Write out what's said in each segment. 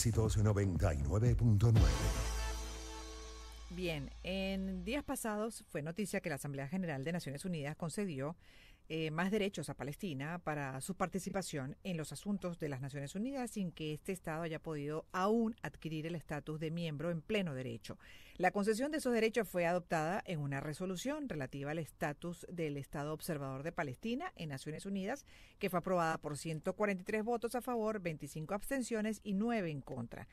Éxitos 99.9. Bien, en días pasados fue noticia que la Asamblea General de Naciones Unidas concedió más derechos a Palestina para su participación en los asuntos de las Naciones Unidas sin que este Estado haya podido aún adquirir el estatus de miembro en pleno derecho. La concesión de esos derechos fue adoptada en una resolución relativa al estatus del Estado observador de Palestina en Naciones Unidas, que fue aprobada por 143 votos a favor, 25 abstenciones y 9 en contra.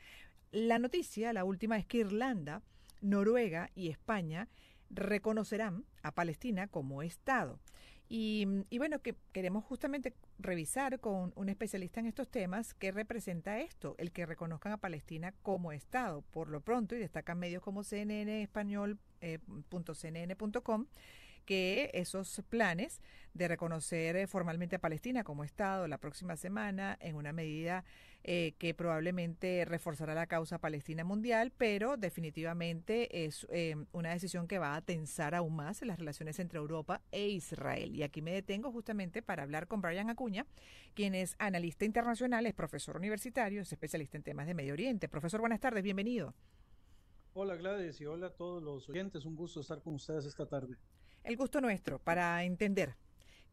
La noticia, la última, es que Irlanda, Noruega y España reconocerán a Palestina como Estado. Y bueno, que queremos justamente revisar con un especialista en estos temas qué representa esto, el que reconozcan a Palestina como Estado. Por lo pronto, y destacan medios como CNN Español, .cnn.com, que esos planes de reconocer formalmente a Palestina como Estado la próxima semana, en una medida que probablemente reforzará la causa palestina mundial, pero definitivamente es una decisión que va a tensar aún más las relaciones entre Europa e Israel. Y aquí me detengo justamente para hablar con Brian Acuña, quien es analista internacional, es profesor universitario, es especialista en temas de Medio Oriente. Profesor, buenas tardes, bienvenido. Hola Gladys y hola a todos los oyentes, un gusto estar con ustedes esta tarde. El gusto nuestro para entender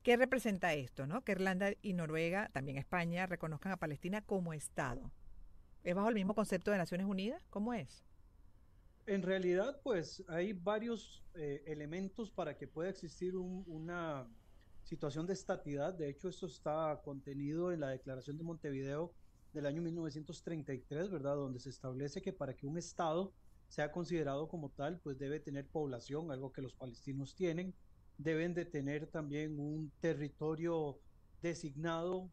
qué representa esto, ¿no? Que Irlanda y Noruega, también España, reconozcan a Palestina como Estado. ¿Es bajo el mismo concepto de Naciones Unidas? ¿Cómo es? En realidad, pues hay varios elementos para que pueda existir una situación de estatidad. De hecho, esto está contenido en la Declaración de Montevideo del año 1933, ¿verdad? Donde se establece que para que un Estado sea considerado como tal, pues debe tener población, algo que los palestinos tienen. Deben de tener también un territorio designado.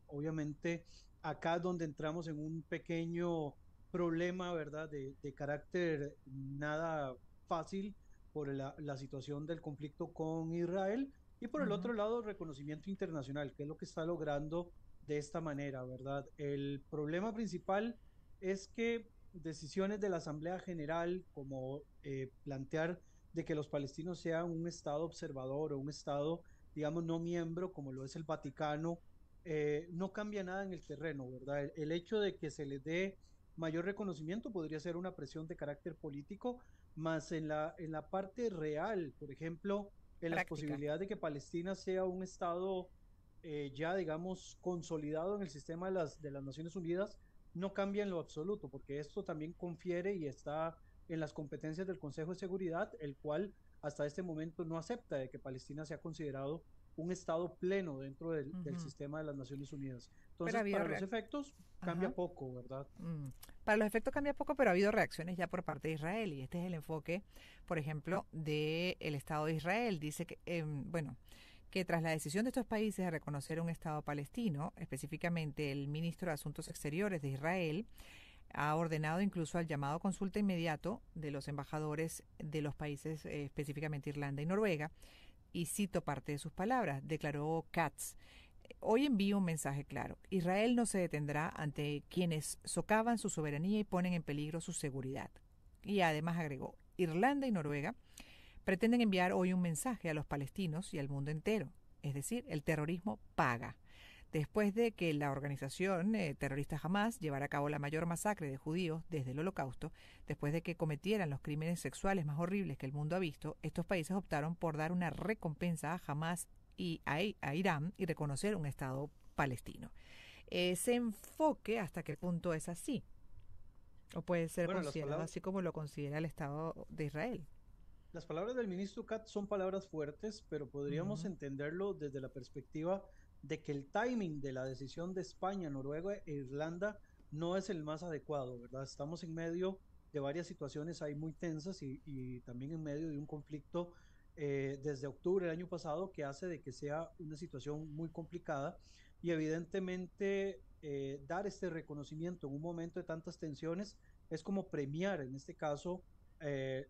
Obviamente, acá es donde entramos en un pequeño problema, ¿verdad? De carácter nada fácil por la situación del conflicto con Israel y por el otro Ujú. lado, reconocimiento internacional, que es lo que está logrando de esta manera, ¿verdad? El problema principal es que decisiones de la Asamblea General, como plantear de que los palestinos sean un Estado observador o un Estado, digamos, no miembro, como lo es el Vaticano, no cambia nada en el terreno, ¿verdad? El hecho de que se les dé mayor reconocimiento podría ser una presión de carácter político, más en la parte real, por ejemplo, en las Práctica. posibilidades de que Palestina sea un Estado ya, digamos, consolidado en el sistema de las Naciones Unidas, no cambia en lo absoluto, porque esto también confiere y está en las competencias del Consejo de Seguridad, el cual hasta este momento no acepta de que Palestina sea considerado un Estado pleno dentro del Ujú. sistema de las Naciones Unidas. Pero ha Entonces, habido para los efectos, Ajá. cambia poco, ¿verdad? Mm. Para los efectos cambia poco, pero ha habido reacciones ya por parte de Israel y este es el enfoque, por ejemplo, del Estado de Israel. Dice que, bueno, que tras la decisión de estos países de reconocer un Estado palestino, específicamente el ministro de Asuntos Exteriores de Israel, ha ordenado incluso al llamado a consulta inmediato de los embajadores de los países, específicamente Irlanda y Noruega, y cito parte de sus palabras, declaró Katz. Hoy envío un mensaje claro. Israel no se detendrá ante quienes socavan su soberanía y ponen en peligro su seguridad. Y además agregó, Irlanda y Noruega pretenden enviar hoy un mensaje a los palestinos y al mundo entero. Es decir, el terrorismo paga. Después de que la organización terrorista Hamas llevara a cabo la mayor masacre de judíos desde el Holocausto, después de que cometieran los crímenes sexuales más horribles que el mundo ha visto, estos países optaron por dar una recompensa a Hamas y a Irán y reconocer un Estado palestino. Ese enfoque, ¿hasta qué punto es así? ¿O puede ser Bueno, considerado así como lo considera el Estado de Israel? las palabras del ministro Katz son palabras fuertes, pero podríamos Ujú. entenderlo desde la perspectiva de que el timing de la decisión de España, Noruega e Irlanda no es el más adecuado, ¿verdad? Estamos en medio de varias situaciones ahí muy tensas y también en medio de un conflicto desde octubre del año pasado que hace de que sea una situación muy complicada y evidentemente dar este reconocimiento en un momento de tantas tensiones es como premiar, en este caso,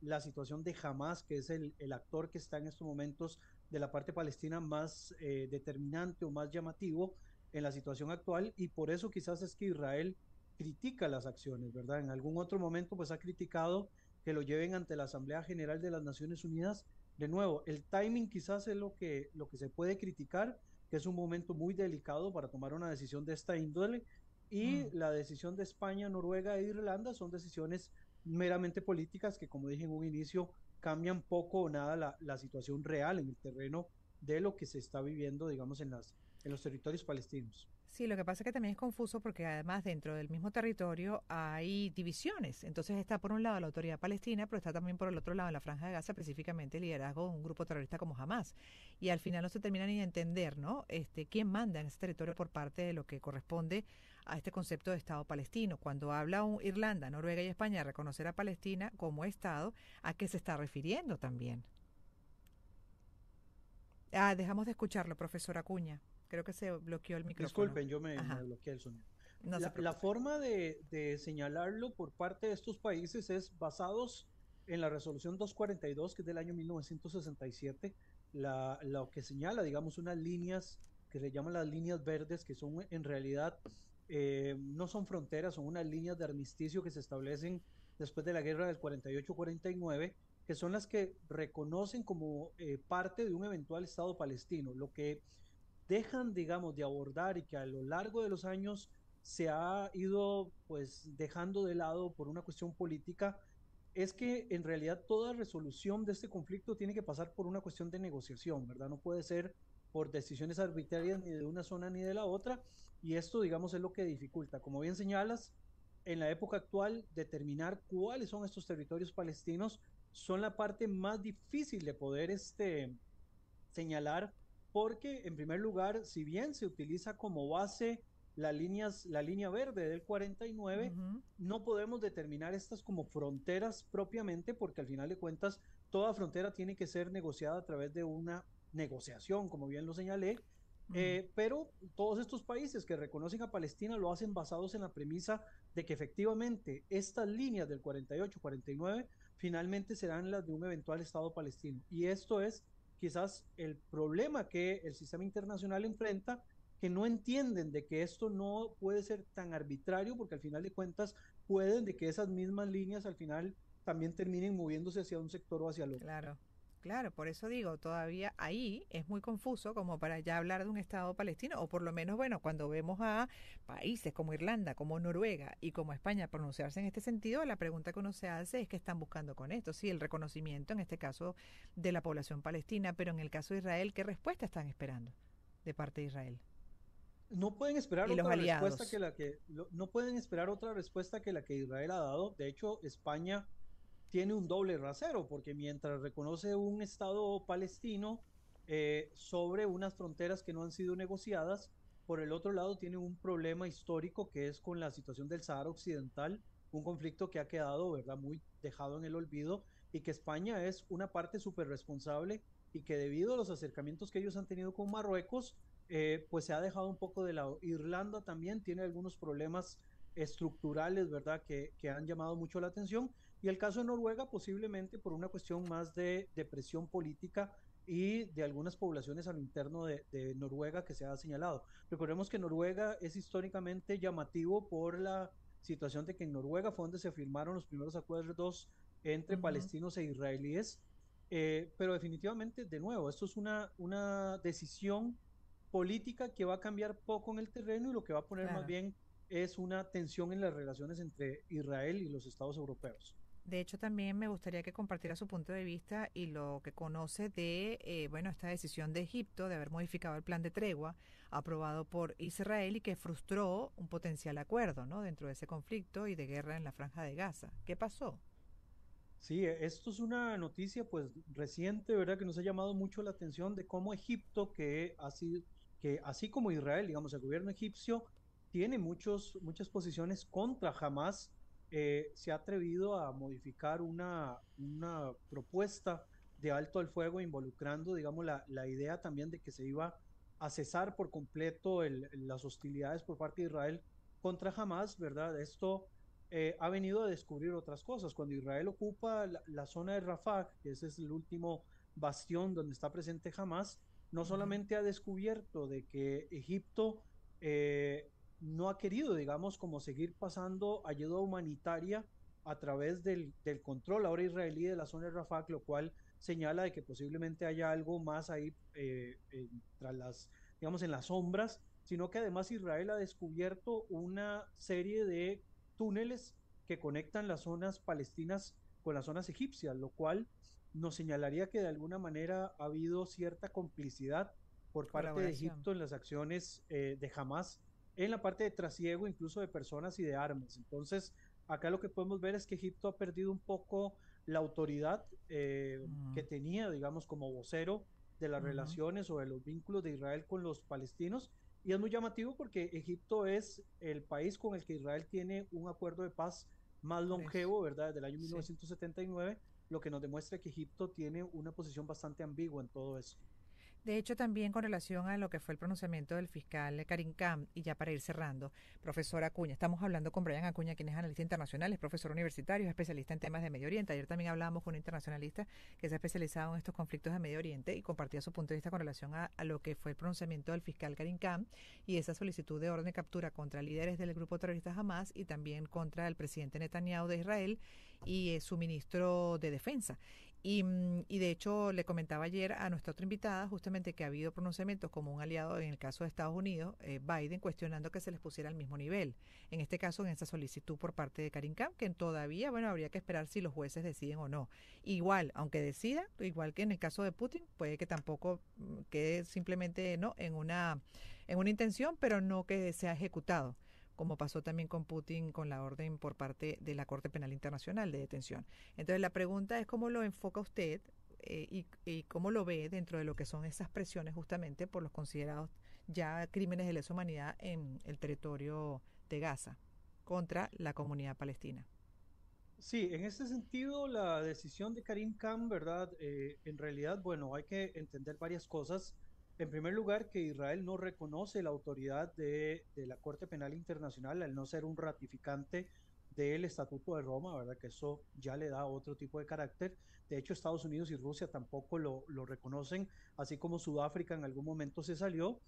la situación de Hamas, que es el actor que está en estos momentos de la parte palestina más determinante o más llamativo en la situación actual, y por eso quizás es que Israel critica las acciones, ¿verdad? En algún otro momento pues ha criticado que lo lleven ante la Asamblea General de las Naciones Unidas. De nuevo, el timing quizás es lo que se puede criticar, que es un momento muy delicado para tomar una decisión de esta índole, y Mm. la decisión de España, Noruega e Irlanda son decisiones meramente políticas que, como dije en un inicio, cambian poco o nada la situación real en el terreno de lo que se está viviendo, digamos, en los territorios palestinos. Sí, lo que pasa es que también es confuso porque además dentro del mismo territorio hay divisiones. Entonces está por un lado la autoridad palestina, pero está también por el otro lado en la Franja de Gaza específicamente el liderazgo de un grupo terrorista como Hamas. Y al final no se termina ni de entender, ¿no? Quién manda en ese territorio por parte de lo que corresponde a este concepto de Estado palestino. Cuando habla Irlanda, Noruega y España de reconocer a Palestina como Estado, ¿a qué se está refiriendo también? Ah, dejamos de escucharlo, profesor Acuña. Creo que se bloqueó el micrófono. Disculpen, me Ajá, bloqueé el sonido. no se La preocupe. forma de señalarlo por parte de estos países es basados en la resolución 242, que es del año 1967, lo que señala, digamos, unas líneas que se llaman las líneas verdes, que son en realidad no son fronteras, son unas líneas de armisticio que se establecen después de la guerra del 48-49, que son las que reconocen como parte de un eventual Estado palestino. Lo que dejan, digamos, de abordar y que a lo largo de los años se ha ido pues dejando de lado por una cuestión política, es que en realidad toda resolución de este conflicto tiene que pasar por una cuestión de negociación, ¿verdad? No puede ser por decisiones arbitrarias ni de una zona ni de la otra, y esto, digamos, es lo que dificulta. Como bien señalas, en la época actual, determinar cuáles son estos territorios palestinos son la parte más difícil de poder señalar, porque en primer lugar, si bien se utiliza como base la línea verde del 49, Ujú. no podemos determinar estas como fronteras propiamente, porque al final de cuentas toda frontera tiene que ser negociada a través de una negociación, como bien lo señalé, Mm. pero todos estos países que reconocen a Palestina lo hacen basados en la premisa de que efectivamente estas líneas del 48-49 finalmente serán las de un eventual Estado palestino. Y esto es quizás el problema que el sistema internacional enfrenta, que no entienden de que esto no puede ser tan arbitrario, porque al final de cuentas pueden de que esas mismas líneas al final también terminen moviéndose hacia un sector o hacia el otro. Claro, claro, por eso digo, todavía ahí es muy confuso como para ya hablar de un Estado palestino, o por lo menos, bueno, cuando vemos a países como Irlanda, como Noruega y como España pronunciarse en este sentido, la pregunta que uno se hace es qué están buscando con esto, sí, el reconocimiento en este caso de la población palestina, pero en el caso de Israel, ¿qué respuesta están esperando de parte de Israel No pueden esperar y los otra respuesta aliados? no pueden esperar otra respuesta que la que Israel ha dado. De hecho, España tiene un doble rasero, porque mientras reconoce un Estado palestino sobre unas fronteras que no han sido negociadas, por el otro lado tiene un problema histórico que es con la situación del Sahara Occidental, un conflicto que ha quedado, ¿verdad?, muy dejado en el olvido y que España es una parte súper responsable y que debido a los acercamientos que ellos han tenido con Marruecos, pues se ha dejado un poco de lado. Irlanda también tiene algunos problemas estructurales, ¿verdad?, que han llamado mucho la atención y el caso de Noruega posiblemente por una cuestión más de presión política y de algunas poblaciones a lo interno de Noruega que se ha señalado. Recordemos que Noruega es históricamente llamativo por la situación de que en Noruega fue donde se firmaron los primeros acuerdos entre Ujú. palestinos e israelíes, pero definitivamente, de nuevo, esto es una decisión política que va a cambiar poco en el terreno y lo que va a poner más Claro. bien es una tensión en las relaciones entre Israel y los estados europeos. De hecho, también me gustaría que compartiera su punto de vista y lo que conoce de, bueno, esta decisión de Egipto de haber modificado el plan de tregua aprobado por Israel y que frustró un potencial acuerdo, ¿no? Dentro de ese conflicto y de guerra en la Franja de Gaza. ¿Qué pasó? Sí, esto es una noticia pues reciente, ¿verdad? Que nos ha llamado mucho la atención de cómo Egipto, que así como Israel, digamos, el gobierno egipcio tiene muchas posiciones contra Hamas, se ha atrevido a modificar una propuesta de alto al fuego involucrando, digamos, la idea también de que se iba a cesar por completo las hostilidades por parte de Israel contra Hamas, ¿verdad? Esto ha venido a descubrir otras cosas. Cuando Israel ocupa la zona de Rafah, que ese es el último bastión donde está presente Hamas, no Ujú. solamente ha descubierto de que Egipto no ha querido, digamos, como seguir pasando ayuda humanitaria a través del control ahora israelí de la zona de Rafah, lo cual señala de que posiblemente haya algo más ahí tras digamos, en las sombras, sino que además Israel ha descubierto una serie de túneles que conectan las zonas palestinas con las zonas egipcias, lo cual nos señalaría que de alguna manera ha habido cierta complicidad por parte de Colaboración. Egipto en las acciones de Hamas, en la parte de trasiego incluso de personas y de armas. Entonces, acá lo que podemos ver es que Egipto ha perdido un poco la autoridad que Mm, tenía, digamos, como vocero de las ujú. relaciones o de los vínculos de Israel con los palestinos. Y es muy llamativo porque Egipto es el país con el que Israel tiene un acuerdo de paz más Por eso, longevo, ¿verdad? Desde el año sí. 1979, lo que nos demuestra que Egipto tiene una posición bastante ambigua en todo eso. De hecho, también con relación a lo que fue el pronunciamiento del fiscal Karim Khan, y ya para ir cerrando, profesor Acuña, estamos hablando con Brian Acuña, quien es analista internacional, es profesor universitario, es especialista en temas de Medio Oriente. Ayer también hablábamos con un internacionalista que se ha especializado en estos conflictos de Medio Oriente y compartía su punto de vista con relación a lo que fue el pronunciamiento del fiscal Karim Khan y esa solicitud de orden de captura contra líderes del grupo terrorista Hamas y también contra el presidente Netanyahu de Israel y su ministro de Defensa. Y de hecho le comentaba ayer a nuestra otra invitada justamente que ha habido pronunciamientos como un aliado en el caso de Estados Unidos, Biden, cuestionando que se les pusiera al mismo nivel. En este caso, en esa solicitud por parte de Karim Khan, que todavía, bueno, habría que esperar si los jueces deciden o no. Igual, aunque decida, igual que en el caso de Putin, puede que tampoco quede simplemente no en una intención, pero no que sea ejecutado como pasó también con Putin con la orden por parte de la Corte Penal Internacional de detención. Entonces la pregunta es cómo lo enfoca usted y cómo lo ve dentro de lo que son esas presiones justamente por los considerados ya crímenes de lesa humanidad en el territorio de Gaza contra la comunidad palestina. Sí, en este sentido, la decisión de Karim Khan, ¿verdad? En realidad, bueno, hay que entender varias cosas. En primer lugar, que Israel no reconoce la autoridad de la Corte Penal Internacional al no ser un ratificante del Estatuto de Roma, ¿verdad? Que eso ya le da otro tipo de carácter. De hecho, Estados Unidos y Rusia tampoco lo reconocen, así como Sudáfrica en algún momento se salió.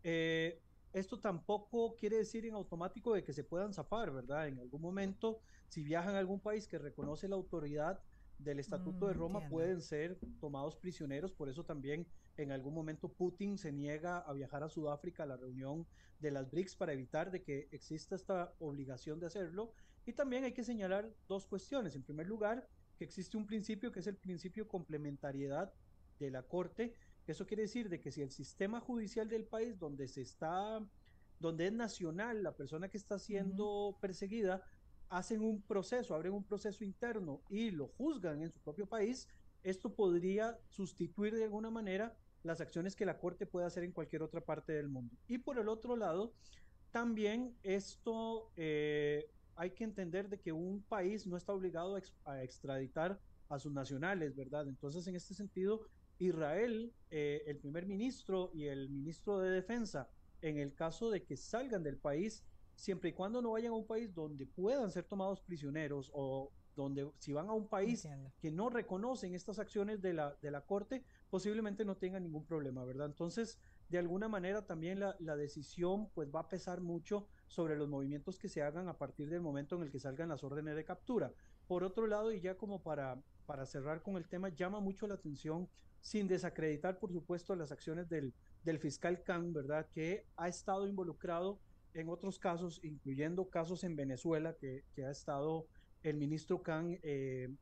Esto tampoco quiere decir en automático de que se puedan zafar, ¿verdad? En algún momento si viajan a algún país que reconoce la autoridad del Estatuto de Roma, Entiendo. pueden ser tomados prisioneros. Por eso también en algún momento Putin se niega a viajar a Sudáfrica a la reunión de las BRICS para evitar de que exista esta obligación de hacerlo. Y también hay que señalar dos cuestiones. En primer lugar, que existe un principio que es el principio de complementariedad de la Corte. Eso quiere decir de que si el sistema judicial del país donde es nacional la persona que está Ujú. siendo perseguida, hacen un proceso, abren un proceso interno y lo juzgan en su propio país, esto podría sustituir de alguna manera las acciones que la Corte puede hacer en cualquier otra parte del mundo. Y por el otro lado, también esto hay que entender de que un país no está obligado a extraditar a sus nacionales, ¿verdad? Entonces, en este sentido, Israel, el primer ministro y el ministro de Defensa, en el caso de que salgan del país, siempre y cuando no vayan a un país donde puedan ser tomados prisioneros o donde si van a un país Entiendo. que no reconocen estas acciones de la Corte, posiblemente no tengan ningún problema, ¿verdad? Entonces, de alguna manera también la decisión pues va a pesar mucho sobre los movimientos que se hagan a partir del momento en el que salgan las órdenes de captura. Por otro lado, y ya como para cerrar con el tema, llama mucho la atención, sin desacreditar, por supuesto, las acciones del fiscal Khan, ¿verdad? Que ha estado involucrado en otros casos, incluyendo casos en Venezuela, que ha estado el ministro Khan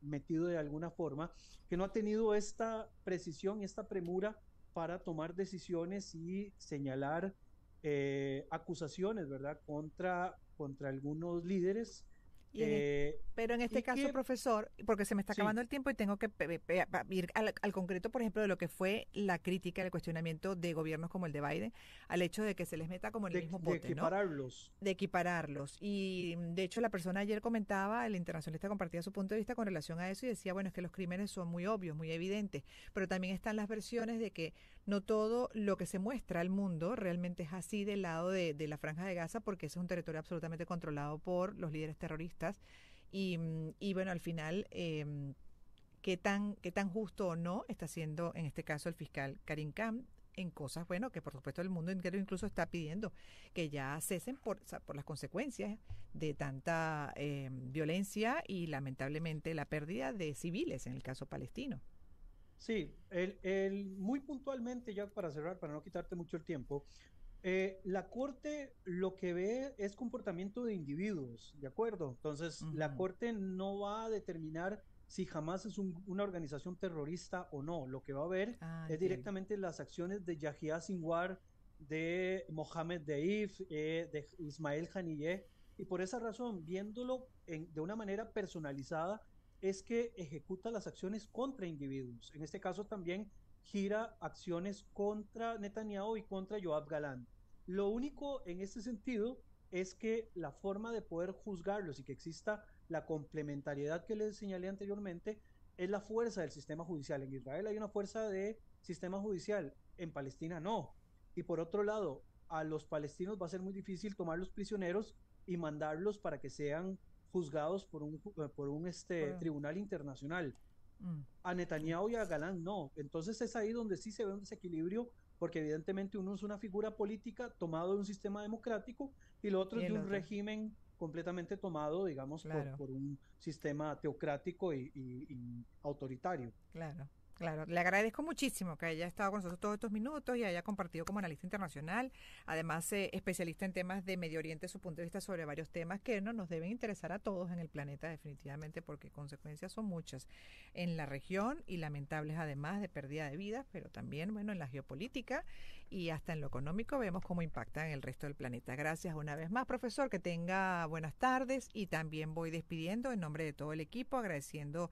metido de alguna forma, que no ha tenido esta precisión y esta premura para tomar decisiones y señalar acusaciones, ¿verdad?, contra algunos líderes Y en eh, pero en este y caso, que, profesor, porque se me está acabando sí, el tiempo y tengo que ir al concreto, por ejemplo, de lo que fue la crítica, el cuestionamiento de gobiernos como el de Biden, al hecho de que se les meta como en el mismo de pote, ¿no? equipararlos. De equipararlos. Y de hecho la persona ayer comentaba, el internacionalista compartía su punto de vista con relación a eso y decía, bueno, es que los crímenes son muy obvios, muy evidentes, pero también están las versiones de que no todo lo que se muestra al mundo realmente es así del lado de la Franja de Gaza, porque ese es un territorio absolutamente controlado por los líderes terroristas. Y bueno, al final, qué tan justo o no está haciendo en este caso el fiscal Karim Khan en cosas, bueno, que por supuesto el mundo entero incluso está pidiendo que ya cesen o sea, por las consecuencias de tanta violencia y lamentablemente la pérdida de civiles en el caso palestino. Sí, muy puntualmente, ya para cerrar, para no quitarte mucho el tiempo, La Corte lo que ve es comportamiento de individuos, ¿de acuerdo? Entonces, la Ujú. Corte no va a determinar si Hamas es una organización terrorista o no. Lo que va a ver Ah, es entiendo. directamente las acciones de Yahya Sinwar, de Mohamed Deif, de Ismael Haniyeh, y por esa razón, viéndolo de una manera personalizada, es que ejecuta las acciones contra individuos. En este caso también gira acciones contra Netanyahu y contra Yoav Galán. Lo único en este sentido es que la forma de poder juzgarlos y que exista la complementariedad que les señalé anteriormente es la fuerza del sistema judicial. En Israel hay una fuerza de sistema judicial, en Palestina no. Y por otro lado, a los palestinos va a ser muy difícil tomar los prisioneros y mandarlos para que sean juzgados por un Bueno, tribunal internacional. mm, A sí. Netanyahu y a Galán no. Entonces es ahí donde sí se ve un desequilibrio, porque evidentemente uno es una figura política tomado de un sistema democrático y lo otro Y es de el un otro, régimen completamente tomado, digamos, por, claro. por un sistema teocrático y autoritario. Claro, claro. Le agradezco muchísimo que haya estado con nosotros todos estos minutos y haya compartido como analista internacional, además especialista en temas de Medio Oriente, su punto de vista sobre varios temas que no nos deben interesar a todos en el planeta definitivamente porque consecuencias son muchas en la región y lamentables además de pérdida de vidas, pero también, bueno, en la geopolítica y hasta en lo económico vemos cómo impacta en el resto del planeta. Gracias una vez más, profesor, que tenga buenas tardes y también voy despidiendo en nombre de todo el equipo, agradeciendo